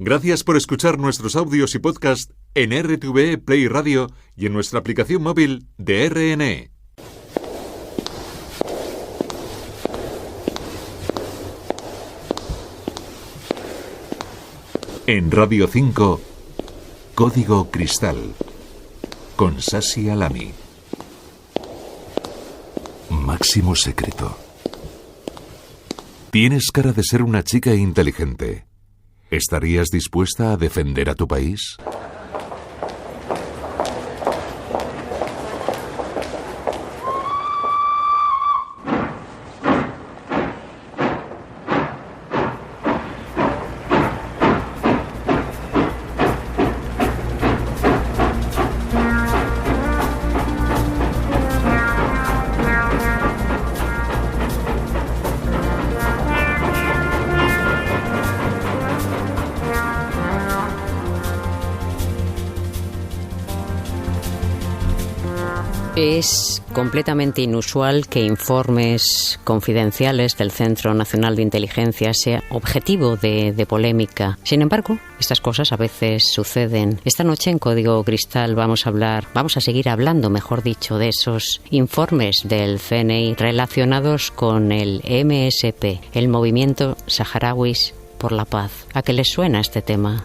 Gracias por escuchar nuestros audios y podcast en RTVE Play Radio y en nuestra aplicación móvil de RNE. En Radio 5, Código Cristal, con Sasi Alami. Máximo secreto. Tienes cara de ser una chica inteligente. ¿Estarías dispuesta a defender a tu país? Es completamente inusual que informes confidenciales del Centro Nacional de Inteligencia sea objetivo de polémica. Sin embargo, estas cosas a veces suceden. Esta noche en Código Cristal vamos a seguir hablando, mejor dicho, de esos informes del CNI relacionados con el MSP, el Movimiento Saharauis por la Paz. ¿A qué les suena este tema?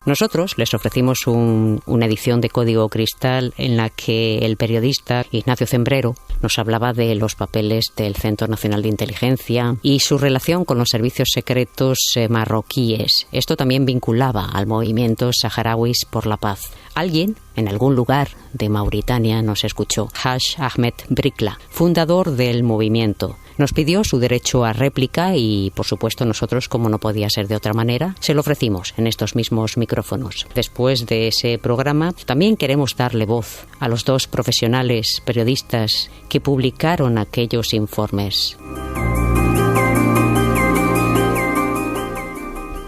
Nosotros les ofrecimos una edición de Código Cristal en la que el periodista Ignacio Zembrero nos hablaba de los papeles del Centro Nacional de Inteligencia y su relación con los servicios secretos marroquíes. Esto también vinculaba al movimiento Saharauis por la Paz. Alguien, en algún lugar de Mauritania, nos escuchó. Haj Ahmed Brikla, fundador del movimiento. Nos pidió su derecho a réplica y, por supuesto, nosotros, como no podía ser de otra manera, se lo ofrecimos en estos mismos micrófonos. Después de ese programa, también queremos darle voz a los dos profesionales periodistas que publicaron aquellos informes.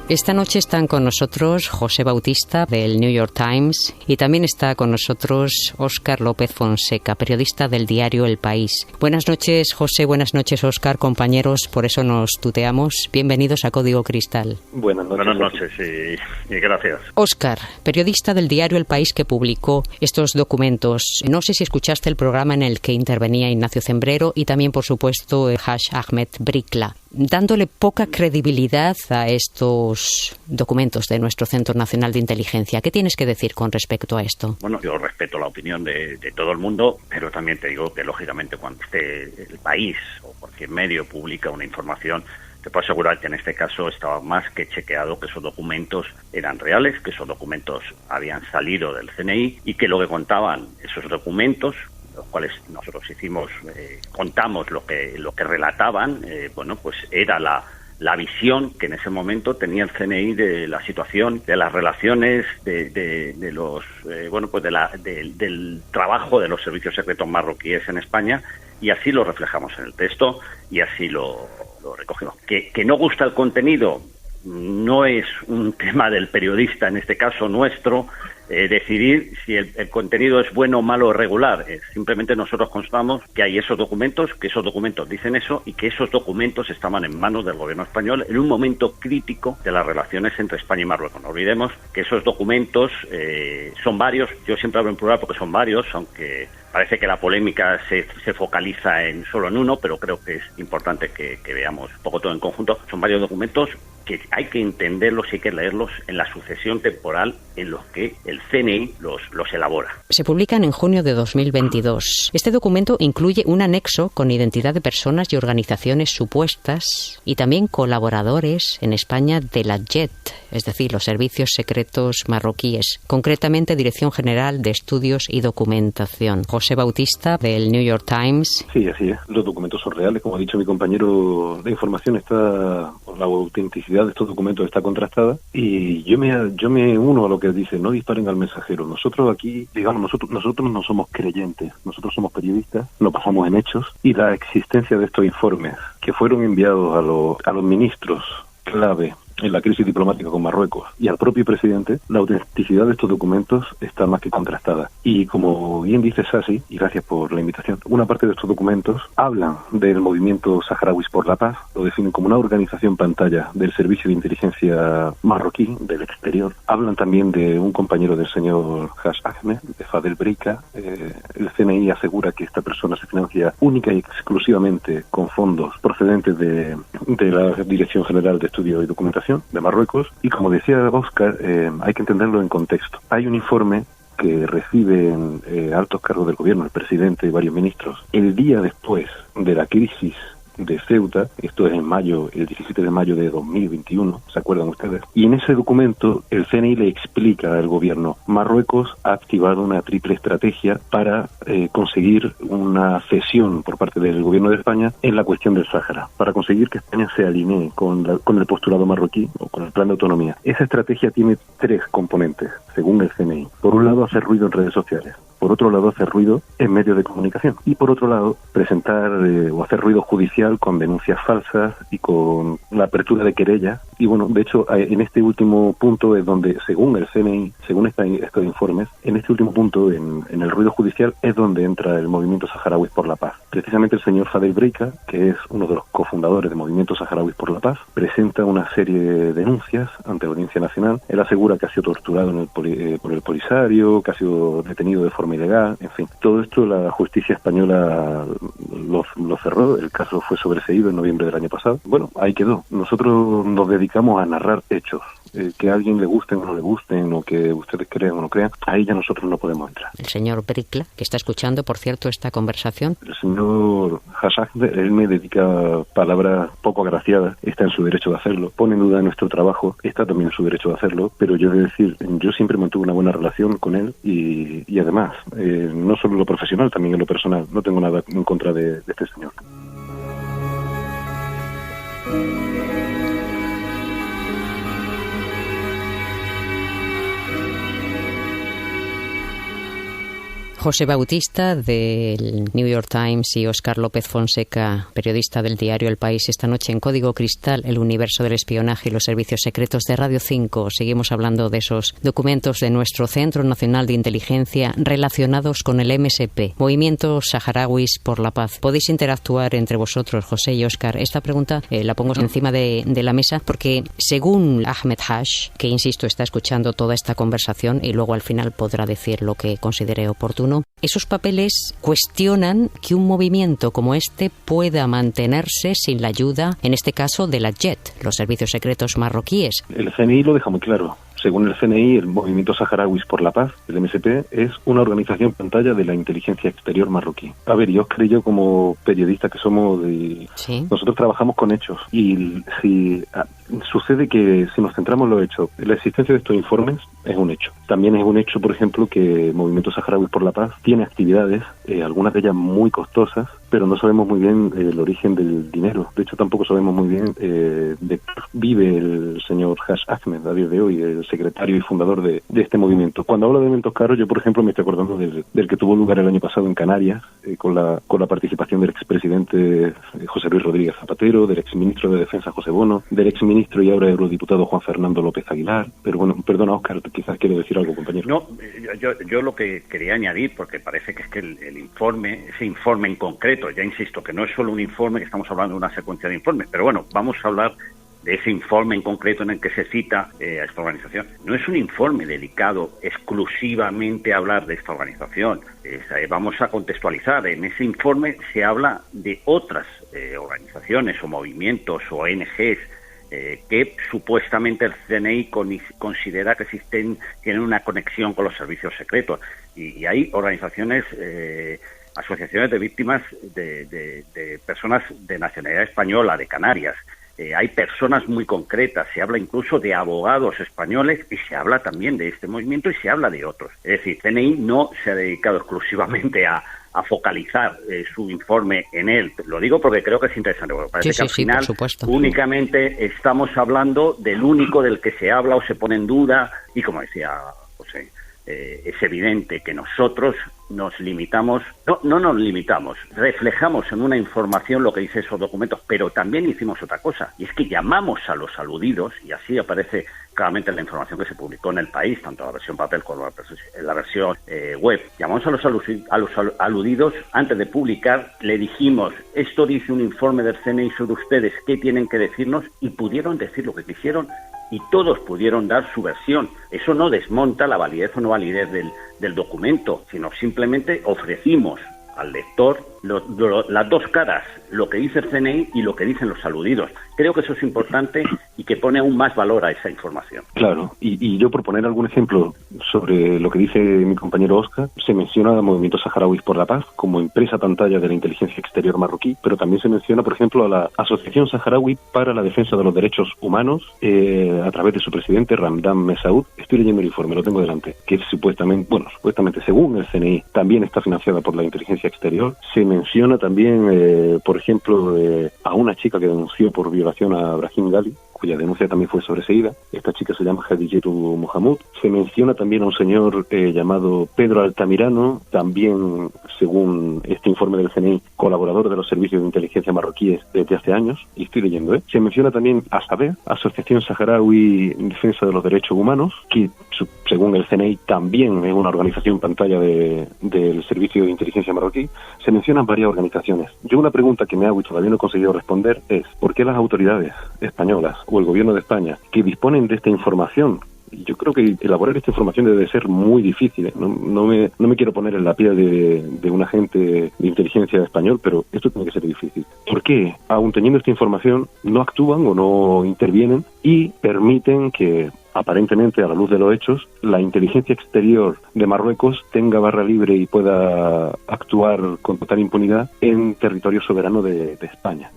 Esta noche están con nosotros José Bautista del New York Times y también está con nosotros Óscar López Fonseca, periodista del diario El País. Buenas noches, José, buenas noches, Óscar, compañeros, por eso nos tuteamos. Bienvenidos a Código Cristal. Buenas noches y gracias. Óscar, periodista del diario El País que publicó estos documentos. No sé si escuchaste el programa en el que intervenía Ignacio Zembrero y también, por supuesto, Haj Ahmed Brikla, dándole poca credibilidad a estos documentos de nuestro Centro Nacional de Inteligencia. ¿Qué tienes que decir con respecto a esto? Bueno, yo respeto la opinión de todo el mundo, pero también te digo que, lógicamente, cuando El País o cualquier medio publica una información, te puedo asegurar que en este caso estaba más que chequeado que esos documentos eran reales, que esos documentos habían salido del CNI y que lo que contaban esos documentos, los cuales nosotros contamos lo que relataban, pues era la visión que en ese momento tenía el CNI de la situación, de las relaciones, del trabajo de los servicios secretos marroquíes en España, y así lo reflejamos en el texto y así lo recogimos. Que no gusta el contenido no es un tema del periodista, en este caso nuestro, decidir si el contenido es bueno, malo o regular. Simplemente nosotros constatamos que hay esos documentos, que esos documentos dicen eso y que esos documentos estaban en manos del gobierno español en un momento crítico de las relaciones entre España y Marruecos. No olvidemos que esos documentos son varios. Yo siempre hablo en plural porque son varios, aunque parece que la polémica se focaliza solo en uno, pero creo que es importante que veamos un poco todo en conjunto. Son varios documentos que hay que entenderlos y hay que leerlos en la sucesión temporal en los que el CNI los elabora. Se publican en junio de 2022. Este documento incluye un anexo con identidad de personas y organizaciones supuestas y también colaboradores en España de la JET, es decir, los servicios secretos marroquíes, concretamente Dirección General de Estudios y Documentación. José Bautista, del New York Times. Sí, así es. Los documentos son reales. Como ha dicho mi compañero de información, está la autenticidad de estos documentos está contrastada, y yo me uno a lo que dice: no disparen al mensajero. Nosotros aquí, digamos, nosotros no somos creyentes, nosotros somos periodistas, nos basamos en hechos, y la existencia de estos informes que fueron enviados a los ministros clave en la crisis diplomática con Marruecos y al propio presidente, la autenticidad de estos documentos está más que contrastada. Y como bien dice Sasi, y gracias por la invitación, una parte de estos documentos hablan del movimiento Saharauis por la Paz, lo definen como una organización pantalla del servicio de inteligencia marroquí del exterior. Hablan también de un compañero del señor Hash Ahmed, de Fadel Breika. El CNI asegura que esta persona se financia única y exclusivamente con fondos procedentes de la Dirección General de Estudio y Documentación de Marruecos. Y como decía Óscar, hay que entenderlo en contexto. Hay un informe que reciben altos cargos del gobierno, el presidente y varios ministros, el día después de la crisis de Ceuta. Esto es en mayo, el 17 de mayo de 2021, ¿se acuerdan ustedes? Y en ese documento el CNI le explica al gobierno: Marruecos ha activado una triple estrategia para conseguir una cesión por parte del gobierno de España en la cuestión del Sáhara, para conseguir que España se alinee con el postulado marroquí o con el plan de autonomía. Esa estrategia tiene tres componentes, según el CNI. Por un lado, hacer ruido en redes sociales. Por otro lado, hacer ruido en medios de comunicación. Y por otro lado, presentar o hacer ruido judicial con denuncias falsas y con la apertura de querella. Y bueno, de hecho, en este último punto es donde, según el CNI, según estos informes, en este último punto, en el ruido judicial, es donde entra el movimiento Saharauis por la Paz. Precisamente el señor Fadel Breika, que es uno de los cofundadores del movimiento Saharauis por la Paz, presenta una serie de denuncias ante la Audiencia Nacional. Él asegura que ha sido torturado por el Polisario, que ha sido detenido de forma ilegal, en fin. Todo esto la justicia española lo cerró. El caso fue sobreseído en noviembre del año pasado. Bueno, ahí quedó. Nosotros nos dedicamos a narrar hechos. Que a alguien le gusten o no le gusten, o que ustedes crean o no crean, ahí ya nosotros no podemos entrar. El señor Bricla, que está escuchando, por cierto, esta conversación. El señor Hassag, él me dedica palabras poco agraciadas, está en su derecho de hacerlo, pone en duda nuestro trabajo, está también en su derecho de hacerlo, pero yo he de decir, yo siempre mantuve una buena relación con él, y además, no solo en lo profesional, también en lo personal, no tengo nada en contra de este señor. José Bautista, del New York Times, y Óscar López Fonseca, periodista del diario El País, esta noche en Código Cristal, el universo del espionaje y los servicios secretos de Radio 5. Seguimos hablando de esos documentos de nuestro Centro Nacional de Inteligencia relacionados con el MSP, Movimiento Saharauis por la Paz. Podéis interactuar entre vosotros, José y Óscar. Esta pregunta la pongo encima de la mesa porque, según Ahmed Hash, que insisto está escuchando toda esta conversación y luego al final podrá decir lo que considere oportuno, esos papeles cuestionan que un movimiento como este pueda mantenerse sin la ayuda, en este caso, de la JET, los servicios secretos marroquíes. El CNI lo deja muy claro. Según el CNI, el Movimiento Saharauis por la Paz, el MSP, es una organización pantalla de la inteligencia exterior marroquí. A ver, y Óscar y yo, como periodistas que somos, ¿Sí? Nosotros trabajamos con hechos. Y si sucede que, si nos centramos en los hechos, la existencia de estos informes es un hecho. También es un hecho, por ejemplo, que el Movimiento Saharauis por la Paz tiene actividades, algunas de ellas muy costosas, pero no sabemos muy bien el origen del dinero. De hecho, tampoco sabemos muy bien de qué vive el señor Hash Ahmed a día de hoy, el secretario y fundador de este movimiento. Cuando hablo de eventos caros, yo, por ejemplo, me estoy acordando del que tuvo lugar el año pasado en Canarias, con la participación del expresidente José Luis Rodríguez Zapatero, del exministro de Defensa José Bono, del exministro y ahora eurodiputado Juan Fernando López Aguilar. Pero bueno, perdona, Óscar, quizás quiere decir algo, compañero. No, yo lo que quería añadir, porque parece que es que el informe, ese informe en concreto, ya insisto que no es solo un informe, que estamos hablando de una secuencia de informes, pero bueno, vamos a hablar de ese informe en concreto en el que se cita a esta organización. No es un informe dedicado exclusivamente a hablar de esta organización. Vamos a contextualizar. En ese informe se habla de otras organizaciones o movimientos o ONGs que supuestamente el CNI considera que tienen una conexión con los servicios secretos. Y hay organizaciones, asociaciones de víctimas de personas de nacionalidad española, de Canarias. Hay personas muy concretas, se habla incluso de abogados españoles y se habla también de este movimiento y se habla de otros. Es decir, CNI no se ha dedicado exclusivamente a a focalizar su informe en él. Lo digo porque creo que es interesante, porque parece que al final únicamente estamos hablando del único del que se habla o se pone en duda, y como decía José, es evidente que nosotros nos limitamos, no nos limitamos, reflejamos en una información lo que dice esos documentos, pero también hicimos otra cosa, y es que llamamos a los aludidos, y así aparece claramente en la información que se publicó en El País, tanto la versión papel como la versión web. Llamamos a los aludidos antes de publicar, le dijimos, esto dice un informe del CNI sobre ustedes, ¿qué tienen que decirnos? Y pudieron decir lo que quisieron, y todos pudieron dar su versión. Eso no desmonta la validez o no validez del documento, sino simplemente ofrecimos al lector las dos caras, lo que dice el CNI y lo que dicen los aludidos. Creo que eso es importante y que pone aún más valor a esa información. Claro, y yo por poner algún ejemplo sobre lo que dice mi compañero Óscar, se menciona Movimiento Saharauis por la Paz como empresa pantalla de la inteligencia exterior marroquí, pero también se menciona, por ejemplo, a la Asociación Saharaui para la Defensa de los Derechos Humanos, a través de su presidente, Ramdan Messaoud. Estoy leyendo el informe, lo tengo delante, que supuestamente, según el CNI, también está financiada por la inteligencia exterior. Se menciona también, por ejemplo, a una chica que denunció por violación a Brahim Ghali, cuya denuncia también fue sobreseída. Esta chica se llama Hadiyetu Mohamud. Se menciona también a un señor llamado Pedro Altamirano, también, según este informe del CNI, colaborador de los servicios de inteligencia marroquíes desde hace años, y estoy leyendo, Se menciona también a SABE, Asociación Saharaui en Defensa de los Derechos Humanos, que según el CNI también es una organización pantalla del servicio de inteligencia marroquí. Se mencionan varias organizaciones. Yo una pregunta que me hago y todavía no he conseguido responder es, ¿por qué las autoridades españolas o el gobierno de España, que disponen de esta información? Yo creo que elaborar esta información debe de ser muy difícil, No me quiero poner en la piel de un agente de inteligencia español, pero esto tiene que ser difícil. ¿Por qué, aun teniendo esta información, no actúan o no intervienen y permiten que, aparentemente a la luz de los hechos, la inteligencia exterior de Marruecos tenga barra libre y pueda actuar con total impunidad en territorio soberano de España?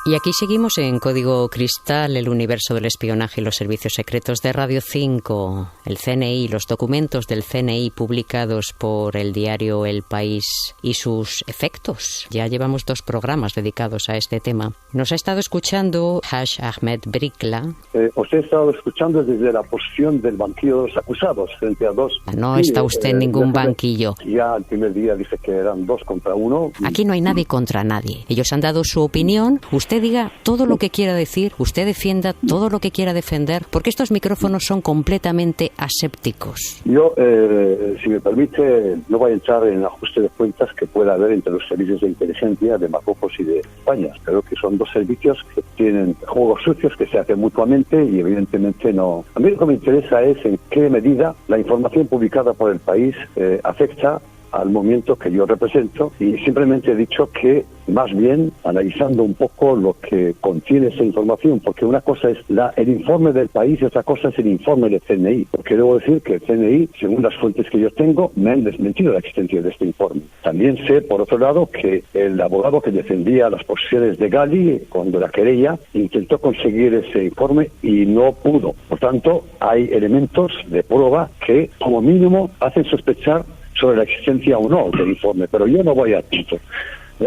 Y aquí seguimos en Código Cristal, el universo del espionaje y los servicios secretos de Radio 5, el CNI, los documentos del CNI publicados por el diario El País y sus efectos. Ya llevamos 2 programas dedicados a este tema. Nos ha estado escuchando Haj Ahmed Brikla. Os he estado escuchando desde la posición del banquillo de los acusados frente a 2. No está usted en ningún banquillo. Ya el primer día dice que eran 2 contra 1. Aquí no hay nadie contra nadie. Ellos han dado su opinión. Usted diga todo lo que quiera decir, usted defienda todo lo que quiera defender, porque estos micrófonos son completamente asépticos. Yo, si me permite, no voy a entrar en ajuste de cuentas que pueda haber entre los servicios de inteligencia de Marruecos y de España. Creo que son 2 servicios que tienen juegos sucios que se hacen mutuamente y evidentemente no. A mí lo que me interesa es en qué medida la información publicada por El País afecta al movimiento que yo represento, y simplemente he dicho que, más bien, analizando un poco lo que contiene esa información, porque una cosa es el informe del País y otra cosa es el informe del CNI, porque debo decir que el CNI, según las fuentes que yo tengo, me han desmentido la existencia de este informe. También sé, por otro lado, que el abogado que defendía las posiciones de Ghali, cuando la querella, intentó conseguir ese informe y no pudo. Por tanto, hay elementos de prueba que, como mínimo, hacen sospechar sobre la existencia o no del informe, pero yo no voy a punto.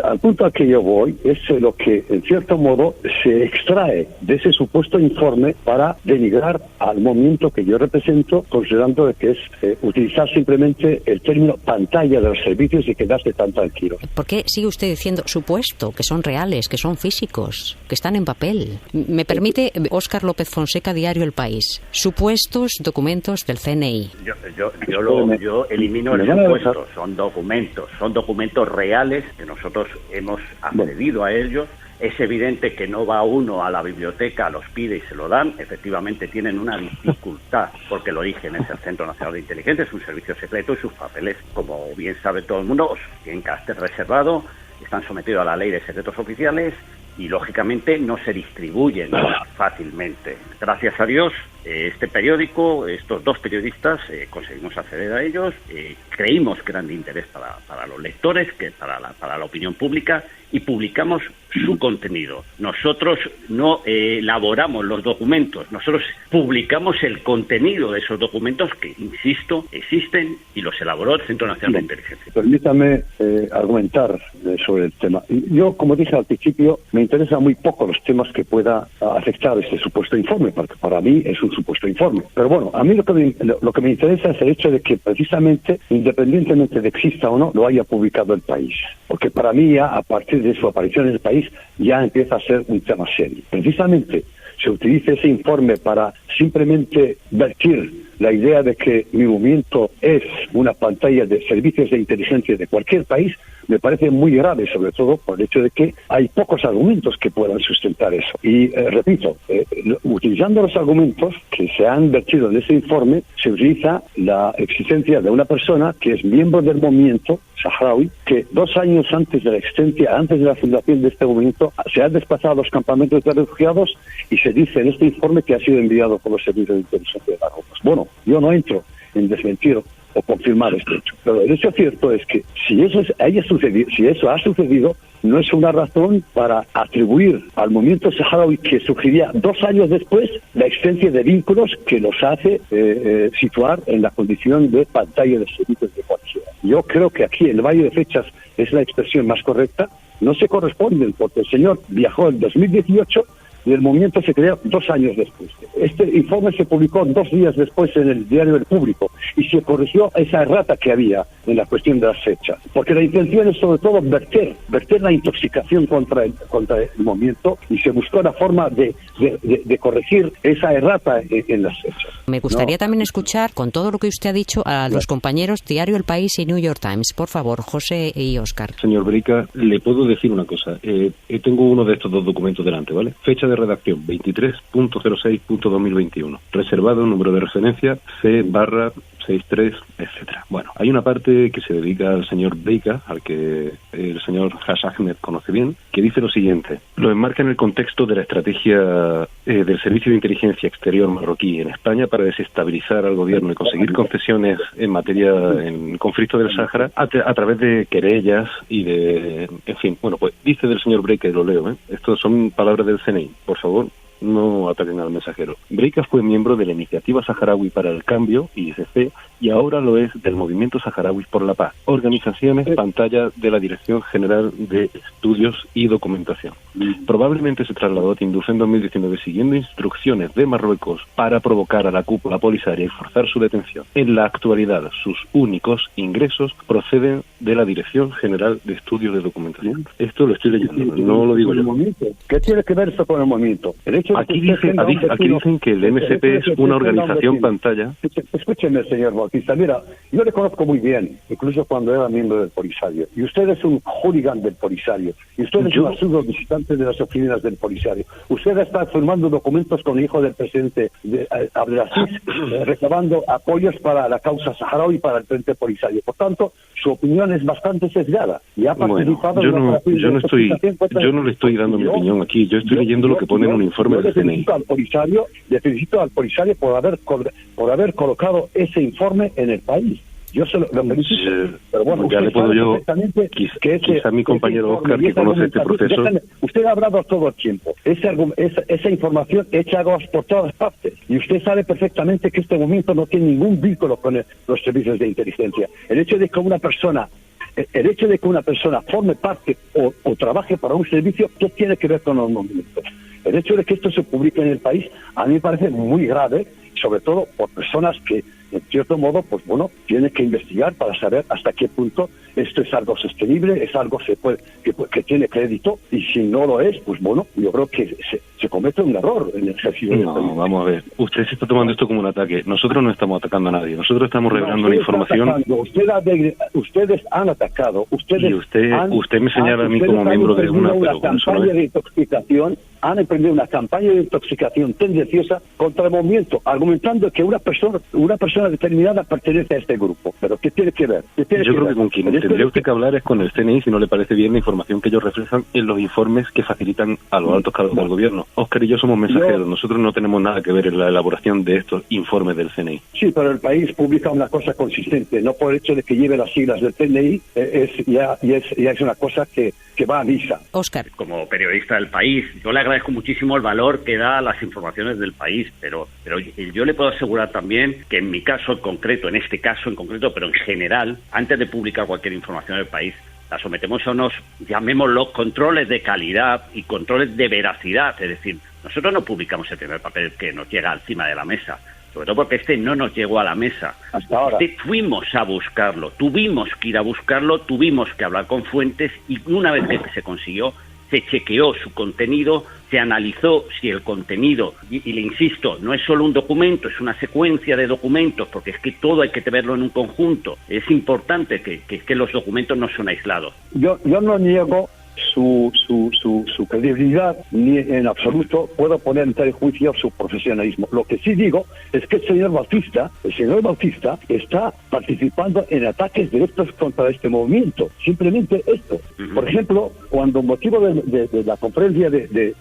Al punto al que yo voy es lo que, en cierto modo, se extrae de ese supuesto informe para denigrar al movimiento que yo represento, considerando que es utilizar simplemente el término pantalla de los servicios y quedarse tan tranquilo. ¿Por qué sigue usted diciendo supuesto, que son reales, que son físicos, que están en papel? Me permite, Óscar López Fonseca, Diario El País. Supuestos documentos del CNI. Yo elimino el supuesto. Son documentos reales que nosotros hemos accedido a ellos. Es evidente que no va uno a la biblioteca, los pide y se lo dan. Efectivamente tienen una dificultad, porque el origen es el Centro Nacional de Inteligencia, es un servicio secreto y sus papeles, como bien sabe todo el mundo, tienen carácter reservado, están sometidos a la ley de secretos oficiales y lógicamente no se distribuyen fácilmente. Gracias a Dios, este periódico, estos 2 periodistas, conseguimos acceder a ellos, creímos que eran de interés para los lectores, que para la opinión pública, y publicamos su contenido. Nosotros no elaboramos los documentos, nosotros publicamos el contenido de esos documentos que, insisto, existen y los elaboró el Centro Nacional de Inteligencia. Permítame argumentar sobre el tema. Yo, como dije al principio, me interesa muy poco los temas que pueda afectar este supuesto informe, porque para mí es un supuesto informe. Pero bueno, a mí lo que me interesa es el hecho de que precisamente, independientemente de exista o no, lo haya publicado el país. Porque para mí ya, a partir de su aparición en el país, ya empieza a ser un tema serio. Precisamente se utiliza ese informe para simplemente vertir la idea de que mi movimiento es una pantalla de servicios de inteligencia de cualquier país, me parece muy grave, sobre todo por el hecho de que hay pocos argumentos que puedan sustentar eso. Y repito, utilizando los argumentos que se han vertido en ese informe, se utiliza la existencia de una persona que es miembro del movimiento saharaui, que 2 años antes de la existencia, antes de la fundación de este movimiento, se ha desplazado a los campamentos de refugiados, y se dice en este informe que ha sido enviado por los servicios de inteligencia de Marruecos. Bueno, yo no entro en desmentir o confirmar este hecho, pero el hecho cierto es que si eso ha sucedido, no es una razón para atribuir al movimiento saharaui, que surgiría 2 años después, la existencia de vínculos que los hace situar en la condición de pantalla de servicios de cualquiera. Yo creo que aquí el valle de fechas es la expresión más correcta. No se corresponden, porque el señor viajó en 2018 y el movimiento se creó 2 años después. Este informe se publicó 2 días después en el Diario del Público, y se corrigió esa errata que había en la cuestión de las fechas, porque la intención es sobre todo verter la intoxicación contra el movimiento, y se buscó la forma de corregir esa errata en las fechas. Me gustaría también escuchar, con todo lo que usted ha dicho, a los compañeros Diario El País y New York Times. Por favor, José y Óscar. Señor Breica, le puedo decir una cosa. Tengo uno de estos 2 documentos delante, ¿vale? Fecha de redacción 23.06.2021. Reservado, número de referencia C/63, etcétera. Bueno, hay una parte que se dedica al señor Breica, al que el señor Hash Ahmed conoce bien, que dice lo siguiente: lo enmarca en el contexto de la estrategia del Servicio de Inteligencia Exterior marroquí en España para desestabilizar al gobierno y conseguir concesiones en conflicto del Sáhara a través de querellas y de... En fin, bueno, pues dice del señor Breica, y lo leo, Estos son palabras del CNI, por favor. No ataquen al mensajero. Breica fue miembro de la Iniciativa Saharaui para el Cambio, ISC, y ahora lo es del Movimiento Saharaui por la Paz, organizaciones pantalla de la Dirección General de Estudios y Documentación. Probablemente se trasladó a Tindouf en 2019 siguiendo instrucciones de Marruecos para provocar a la cúpula polisaria y forzar su detención. En la actualidad, sus únicos ingresos proceden de la Dirección General de Estudios de Documentación. Esto lo estoy leyendo, no lo digo yo. ¿Qué tiene que ver esto con el movimiento? Aquí dicen que el MSP es una organización pantalla. Escúcheme, señor Bautista. Mira, yo le conozco muy bien, incluso cuando era miembro del Polisario. Y usted es un hooligan del Polisario. Y usted es un absurdo visitante de las oficinas del Polisario. Usted está firmando documentos con el hijo del presidente Abdelaziz, recabando apoyos para la causa saharaui y para el Frente Polisario. Por tanto, su opinión es bastante sesgada. Y ha participado yo no le estoy dando mi opinión aquí. Yo estoy leyendo lo que pone en un informe del CNI. Le felicito al Polisario por haber colocado ese informe en el país. Yo se lo felicito. Pero bueno, ya le puedo yo, quizá mi compañero Óscar, que conoce este proceso. Usted ha hablado todo el tiempo. Esa información echa aguas por todas partes. Y usted sabe perfectamente que este movimiento no tiene ningún vínculo con los servicios de inteligencia. El hecho de que una persona forme parte o trabaje para un servicio, ¿qué tiene que ver con los movimientos? El hecho de que esto se publique en el país a mí me parece muy grave, sobre todo por personas que, en cierto modo, pues bueno, tienen que investigar para saber hasta qué punto esto es algo sostenible, es algo que tiene crédito, y si no lo es, pues bueno, yo creo que se comete un error en el ejercicio. No, vamos a ver. Usted se está tomando esto como un ataque. Nosotros no estamos atacando a nadie. Nosotros estamos revelando una información. Ustedes han atacado. Y usted me señala a mí como miembro de una campaña de intoxicación. Han emprendido una campaña de intoxicación tendenciosa contra el movimiento, argumentando que una persona determinada pertenece a este grupo. Pero ¿qué tiene que ver? Yo creo que con quien tendría usted que hablar es con el CNI, si no le parece bien la información que ellos reflejan en los informes que facilitan a los altos cargos del gobierno. Óscar y yo somos mensajeros, nosotros no tenemos nada que ver en la elaboración de estos informes del CNI. Sí, pero el país publica una cosa consistente, no por el hecho de que lleve las siglas del CNI, ya es una cosa que va a misa. Óscar. Como periodista del país, yo le agradezco muchísimo el valor que da a las informaciones del país, pero yo le puedo asegurar también que en mi caso en concreto, en este caso en concreto, pero en general, antes de publicar cualquier información del país, la sometemos a unos, llamémoslo, controles de calidad y controles de veracidad. Es decir, nosotros no publicamos el primer papel que nos llega encima de la mesa, sobre todo porque no nos llegó a la mesa. Hasta ahora. Fuimos a buscarlo, tuvimos que ir a buscarlo, tuvimos que hablar con fuentes y una vez que se consiguió, se chequeó su contenido, se analizó si el contenido, y le insisto, no es solo un documento, es una secuencia de documentos, porque es que todo hay que verlo en un conjunto. Es importante que los documentos no son aislados. Yo no niego su credibilidad, ni en absoluto puedo poner en juicio su profesionalismo. Lo que sí digo es que el señor Bautista está participando en ataques directos contra este movimiento. Simplemente esto. Por ejemplo, cuando motivo de la conferencia de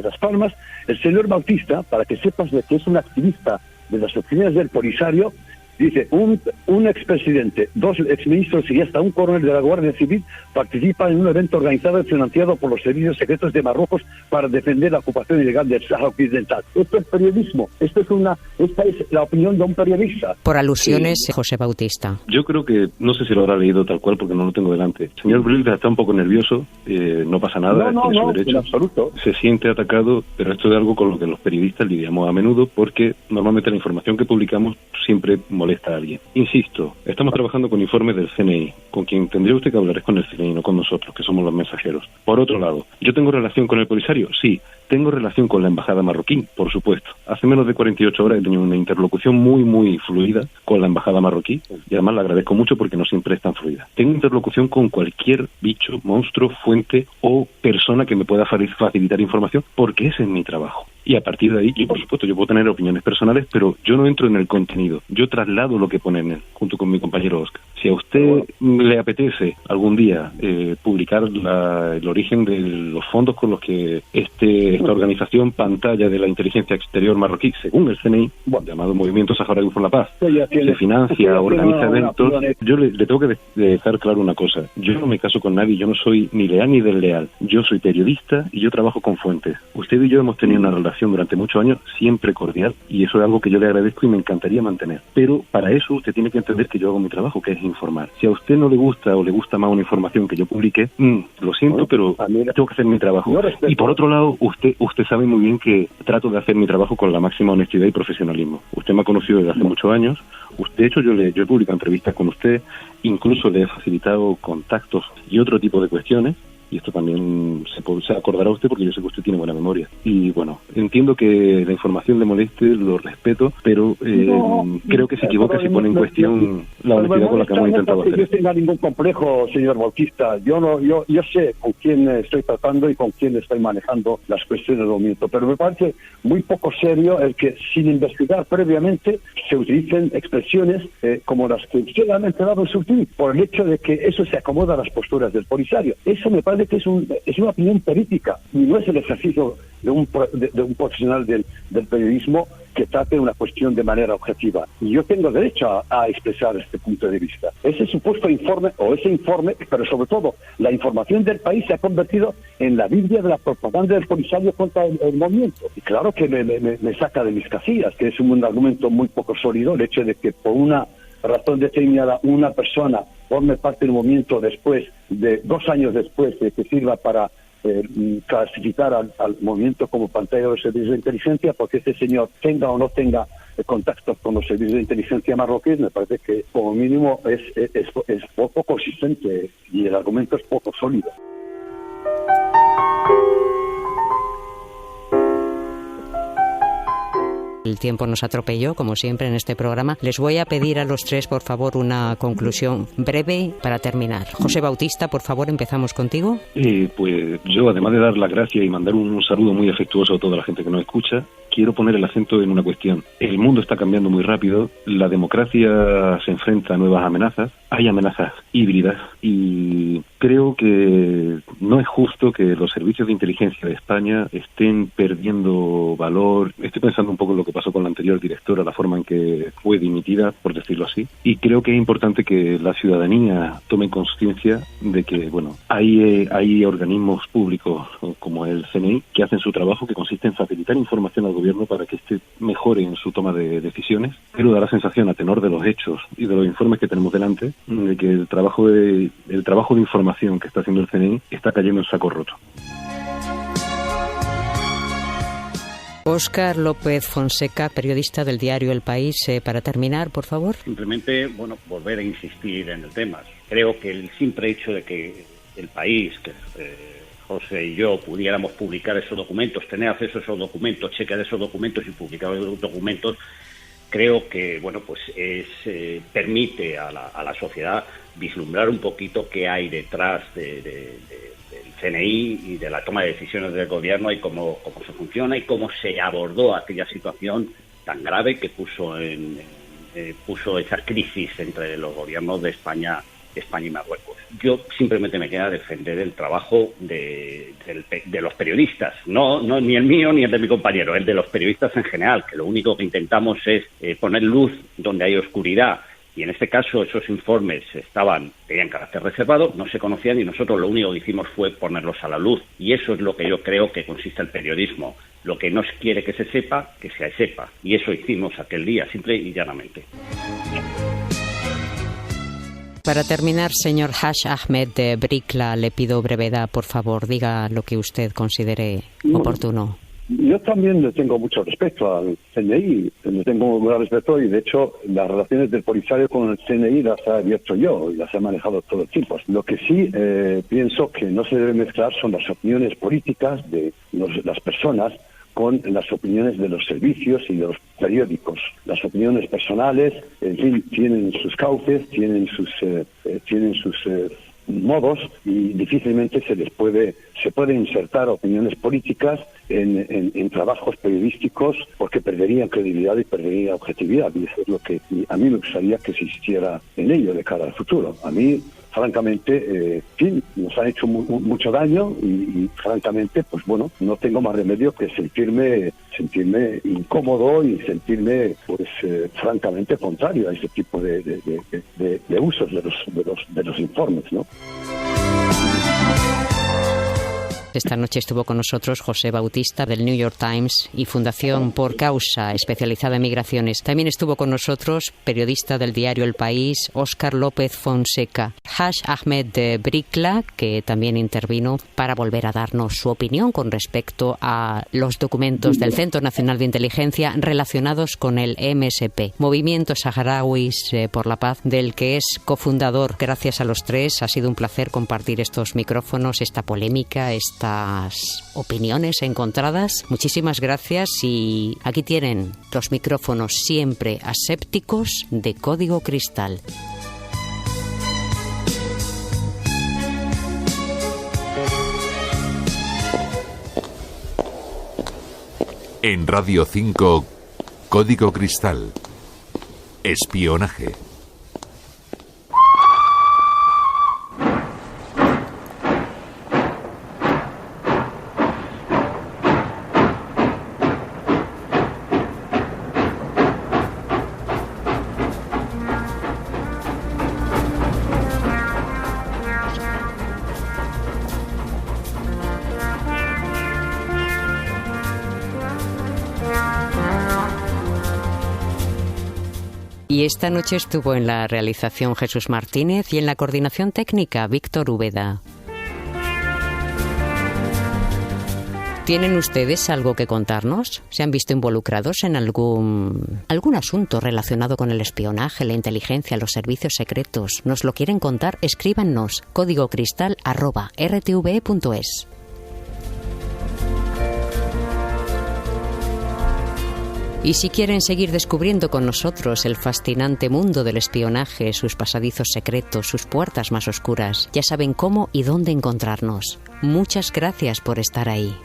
Las Palmas, el señor Bautista, para que sepas de que es un activista de las oficinas del Polisario, dice, un expresidente, 2 exministros y hasta un coronel de la Guardia Civil participan en un evento organizado y financiado por los servicios secretos de Marruecos para defender la ocupación ilegal del Sáhara Occidental. Esto es periodismo, esta es la opinión de un periodista. Por alusiones, José Bautista. Yo creo que, no sé si lo habrá leído tal cual porque no lo tengo delante. El señor Bril está un poco nervioso, no pasa nada, no, tiene su derecho. En absoluto. Se siente atacado, pero esto es algo con lo que los periodistas lidiamos a menudo porque normalmente la información que publicamos siempre molesta a alguien. Insisto, estamos trabajando con informes del CNI. Con quien tendría usted que hablar es con el CNI, no con nosotros, que somos los mensajeros. Por otro lado, ¿yo tengo relación con el Polisario? Sí. Tengo relación con la embajada marroquí, por supuesto. Hace menos de 48 horas he tenido una interlocución muy fluida con la embajada marroquí y además la agradezco mucho porque no siempre es tan fluida. Tengo interlocución con cualquier bicho, monstruo, fuente o persona que me pueda facilitar información porque ese es mi trabajo. Y a partir de ahí, yo por supuesto, yo puedo tener opiniones personales, pero yo no entro en el contenido. Yo traslado lo que pone en él, junto con mi compañero Óscar. Si a usted le apetece algún día publicar el origen de los fondos con los que esta organización pantalla de la inteligencia exterior marroquí, según el CNI, llamado Movimiento Saharaui por la Paz, se financia, organiza eventos, yo le tengo que dejar claro una cosa. Yo no me caso con nadie, yo no soy ni leal ni desleal. Yo soy periodista y yo trabajo con fuentes. Usted y yo hemos tenido una relación durante muchos años siempre cordial y eso es algo que yo le agradezco y me encantaría mantener. Pero para eso usted tiene que entender que yo hago mi trabajo, que es informar. Si a usted no le gusta o le gusta más una información que yo publique, lo siento, pero tengo que hacer mi trabajo. Y por otro lado, usted sabe muy bien que trato de hacer mi trabajo con la máxima honestidad y profesionalismo. Usted me ha conocido desde hace muchos años. De hecho, yo he publicado entrevistas con usted, incluso le he facilitado contactos y otro tipo de cuestiones. Y esto también se acordará usted porque yo sé que usted tiene buena memoria. Y bueno, entiendo que la información le moleste, lo respeto, pero creo que se equivoca si pone en cuestión la honestidad con la que hemos intentado hacer. No tenga ningún complejo, señor Bautista. Yo sé con quién estoy tratando y con quién estoy manejando las cuestiones del movimiento, pero me parece muy poco serio el que sin investigar previamente se utilicen expresiones como las que usted ha mencionado en su tweet, por el hecho de que eso se acomoda a las posturas del Polisario. Eso me parece que es una opinión política y no es el ejercicio de un profesional del periodismo que trate una cuestión de manera objetiva. Y yo tengo derecho a expresar este punto de vista. Ese supuesto informe, pero sobre todo la información del país se ha convertido en la Biblia de la propaganda del Polisario contra el movimiento. Y claro que me saca de mis casillas, que es un argumento muy poco sólido, el hecho de que por una razón determinada una persona forme parte del movimiento después de 2 años después de que sirva para clasificar al movimiento como pantalla de los servicios de inteligencia, porque este señor tenga o no tenga contactos con los servicios de inteligencia marroquíes, me parece que como mínimo es poco consistente y el argumento es poco sólido. El tiempo nos atropelló, como siempre en este programa. Les voy a pedir a los tres, por favor, una conclusión breve para terminar. José Bautista, por favor, empezamos contigo. Pues yo, además de dar las gracias y mandar un saludo muy afectuoso a toda la gente que nos escucha, quiero poner el acento en una cuestión. El mundo está cambiando muy rápido, la democracia se enfrenta a nuevas amenazas, hay amenazas híbridas y creo que no es justo que los servicios de inteligencia de España estén perdiendo valor. Estoy pensando un poco en lo que pasó con la anterior directora, la forma en que fue dimitida, por decirlo así, y creo que es importante que la ciudadanía tome conciencia de que, bueno, hay organismos públicos como el CNI que hacen su trabajo, que consiste en facilitar información al gobierno para que éste mejore en su toma de decisiones, pero da la sensación, a tenor de los hechos y de los informes que tenemos delante, de que el trabajo de información que está haciendo el CNI está cayendo en saco roto. Óscar López Fonseca, periodista del diario El País, para terminar, por favor. Simplemente, volver a insistir en el tema. Creo que el simple hecho de que El País, que José y yo pudiéramos publicar esos documentos, tener acceso a esos documentos, chequear esos documentos y publicar esos documentos, creo que permite a la sociedad vislumbrar un poquito qué hay detrás del CNI y de la toma de decisiones del gobierno y cómo se funciona y cómo se abordó aquella situación tan grave que puso esa crisis entre los gobiernos de España y Marruecos. Yo simplemente me queda defender el trabajo de los periodistas, no ni el mío ni el de mi compañero, el de los periodistas en general, que lo único que intentamos es poner luz donde hay oscuridad. Y en este caso esos informes tenían carácter reservado, no se conocían y nosotros lo único que hicimos fue ponerlos a la luz. Y eso es lo que yo creo que consiste el periodismo. Lo que no quiere que se sepa, que se sepa. Y eso hicimos aquel día, simple y llanamente. Para terminar, señor Haj Ahmed de Bricla, le pido brevedad, por favor, diga lo que usted considere oportuno. Yo también le tengo mucho respeto al CNI, le tengo mucho respeto y de hecho las relaciones del Polisario con el CNI las he abierto yo y las he manejado todo el tiempo. Lo que sí pienso que no se debe mezclar son las opiniones políticas de las personas con las opiniones de los servicios y de los periódicos. Las opiniones personales, en fin, tienen sus cauces, tienen sus modos y difícilmente se puede insertar opiniones políticas en trabajos periodísticos porque perderían credibilidad y perderían objetividad, y eso es lo que a mí me gustaría que se hiciera en ello de cara al futuro. A mí, francamente, nos han hecho mucho daño y francamente, pues bueno, no tengo más remedio que sentirme incómodo y sentirme, pues francamente contrario a ese tipo de usos de los informes, ¿no? Esta noche estuvo con nosotros José Bautista del New York Times y Fundación Por Causa, especializada en migraciones. También estuvo con nosotros periodista del diario El País, Óscar López Fonseca. Haj Ahmed de Bricla, que también intervino para volver a darnos su opinión con respecto a los documentos del Centro Nacional de Inteligencia relacionados con el MSP, Movimiento Saharauis por la Paz, del que es cofundador. Gracias a los tres, ha sido un placer compartir estos micrófonos, esta polémica, estas opiniones encontradas. Muchísimas gracias y aquí tienen los micrófonos siempre asépticos de Código Cristal. En Radio 5, Código Cristal. Espionaje. Y esta noche estuvo en la realización Jesús Martínez y en la coordinación técnica Víctor Úbeda. ¿Tienen ustedes algo que contarnos? ¿Se han visto involucrados en algún asunto relacionado con el espionaje, la inteligencia, los servicios secretos? ¿Nos lo quieren contar? Escríbanos códigocristal@rtve.es. Y si quieren seguir descubriendo con nosotros el fascinante mundo del espionaje, sus pasadizos secretos, sus puertas más oscuras, ya saben cómo y dónde encontrarnos. Muchas gracias por estar ahí.